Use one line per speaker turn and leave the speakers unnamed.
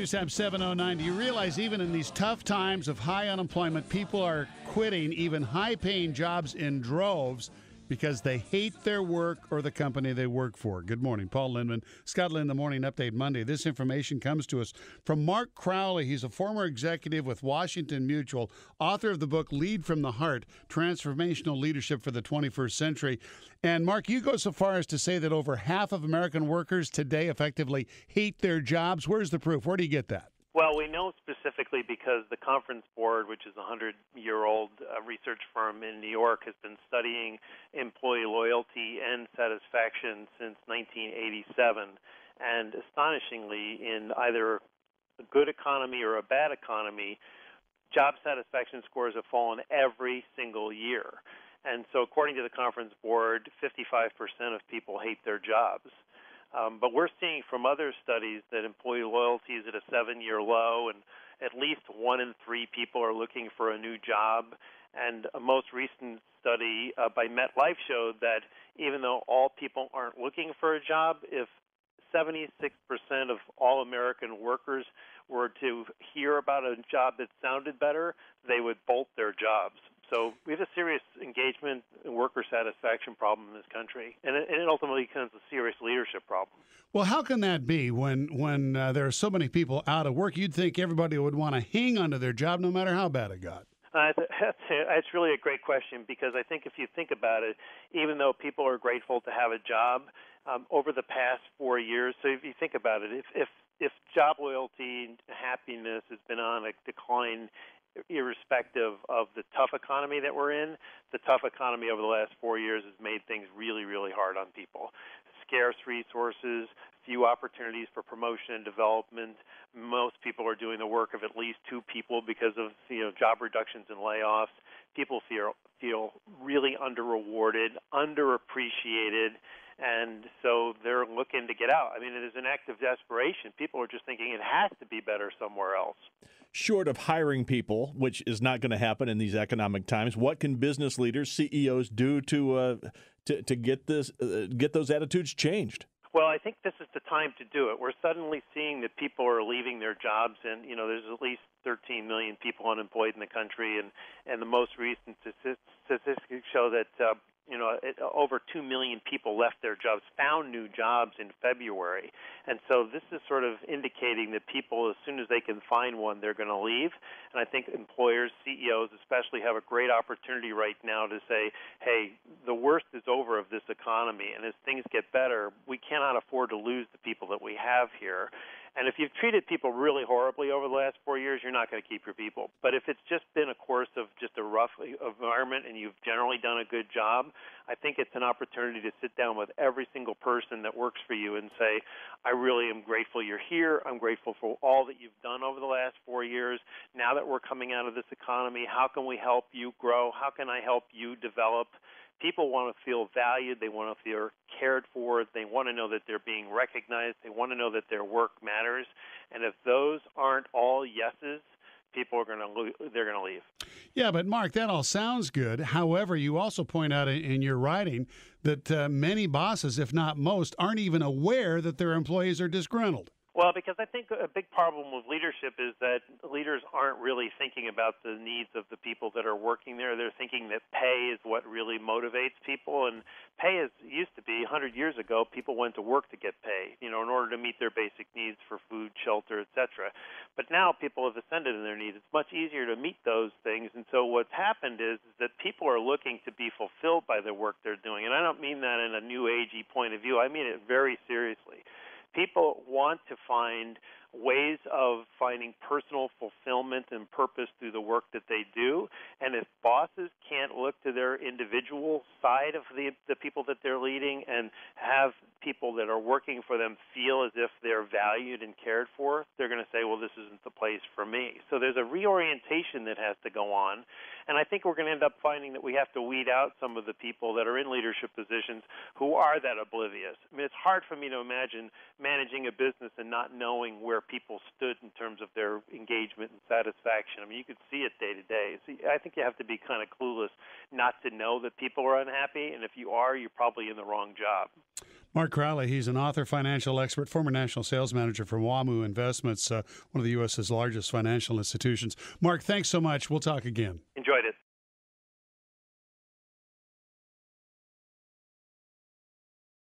News Tab 709. Do you realize even in these tough times of high unemployment, people are quitting even high-paying jobs in droves because they hate their work or the company they work for? Good morning. Paul Lindman, Scott Lynn, The Morning Update Monday. This information comes to us from Mark Crowley. He's a former executive with Washington Mutual, author of the book Lead from the Heart, Transformational Leadership for the 21st Century. And Mark, you go so far as to say that over half of American workers today effectively hate their jobs. Where's the proof? Where do you get that?
Well, we know specifically because the Conference Board, which is a 100-year-old research firm in New York, has been studying employee loyalty and satisfaction since 1987. And astonishingly, in either a good economy or a bad economy, job satisfaction scores have fallen every single year. And so according to the Conference Board, 55% of people hate their jobs. But we're seeing from other studies that employee loyalty is at a 7-year low, and at least 1 in 3 people are looking for a new job. And a most recent study by MetLife showed that even though all people aren't looking for a job, if 76% of all American workers were to hear about a job that sounded better, they would bolt their jobs. So we have a serious engagement and worker satisfaction problem in this country, and it ultimately becomes a serious leadership problem.
Well, how can that be when there are so many people out of work? You'd think everybody would want to hang onto their job no matter how bad it got.
That's really a great question, because I think if you think about it, even though people are grateful to have a job, over the past 4 years, so if you think about it, if job loyalty and happiness has been on a decline irrespective of the tough economy that we're in, the tough economy over the last 4 years has made things really, really hard on people. Scarce resources, few opportunities for promotion and development. Most people are doing the work of at least 2 people because of job reductions and layoffs. People feel really under-rewarded, underappreciated, and so they're looking to get out. I mean, it is an act of desperation. People are just thinking it has to be better somewhere else.
Short of hiring people, which is not going to happen in these economic times, what can business leaders, CEOs, do to get those attitudes changed?
Well, I think this is the time to do it. We're suddenly seeing that people are leaving their jobs, and there's at least 13 million people unemployed in the country, and the most recent statistics show that over 2 million people left their jobs, found new jobs in February. And so this is sort of indicating that people, as soon as they can find one, they're going to leave. And I think employers, CEOs especially, have a great opportunity right now to say, hey, the worst is over of this economy, and as things get better, we cannot afford to lose the people that we have here. And if you've treated people really horribly over the last 4 years, you're not going to keep your people. But if it's just been a course of just a rough environment and you've generally done a good job, I think it's an opportunity to sit down with every single person that works for you and say, I really am grateful you're here. I'm grateful for all that you've done over the last 4 years. Now that we're coming out of this economy, how can we help you grow? How can I help you develop? People want to feel valued. They want to feel cared for. They want to know that they're being recognized. They want to know that their work matters. And if those aren't all yeses, people are going to leave.
Yeah, but Mark, that all sounds good. However, you also point out in your writing that many bosses, if not most, aren't even aware that their employees are disgruntled.
Well, because I think a big problem with leadership is that leaders aren't really thinking about the needs of the people that are working there. They're thinking that pay is what really motivates people, and pay used to be 100 years ago, people went to work to get pay, in order to meet their basic needs for food, shelter, etc. But now people have ascended in their needs. It's much easier to meet those things, and so what's happened is that people are looking to be fulfilled by the work they're doing, and I don't mean that in a new agey point of view. I mean it very seriously. People want to find ways of finding personal fulfillment and purpose through the work that they do. And if bosses can't look to their individual side of the people that they're leading and have people that are working for them feel as if they're valued and cared for, they're going to say, well, this isn't the place for me. So there's a reorientation that has to go on. And I think we're going to end up finding that we have to weed out some of the people that are in leadership positions who are that oblivious. I mean, it's hard for me to imagine managing a business and not knowing where people stood in terms of their engagement and satisfaction. I mean, you could see it day to day. I think you have to be kind of clueless not to know that people are unhappy, and if you are, you're probably in the wrong job.
Mark Crowley, he's an author, financial expert, former national sales manager for WAMU Investments, one of the U.S.'s largest financial institutions. Mark, thanks so much. We'll talk again.
Enjoyed it.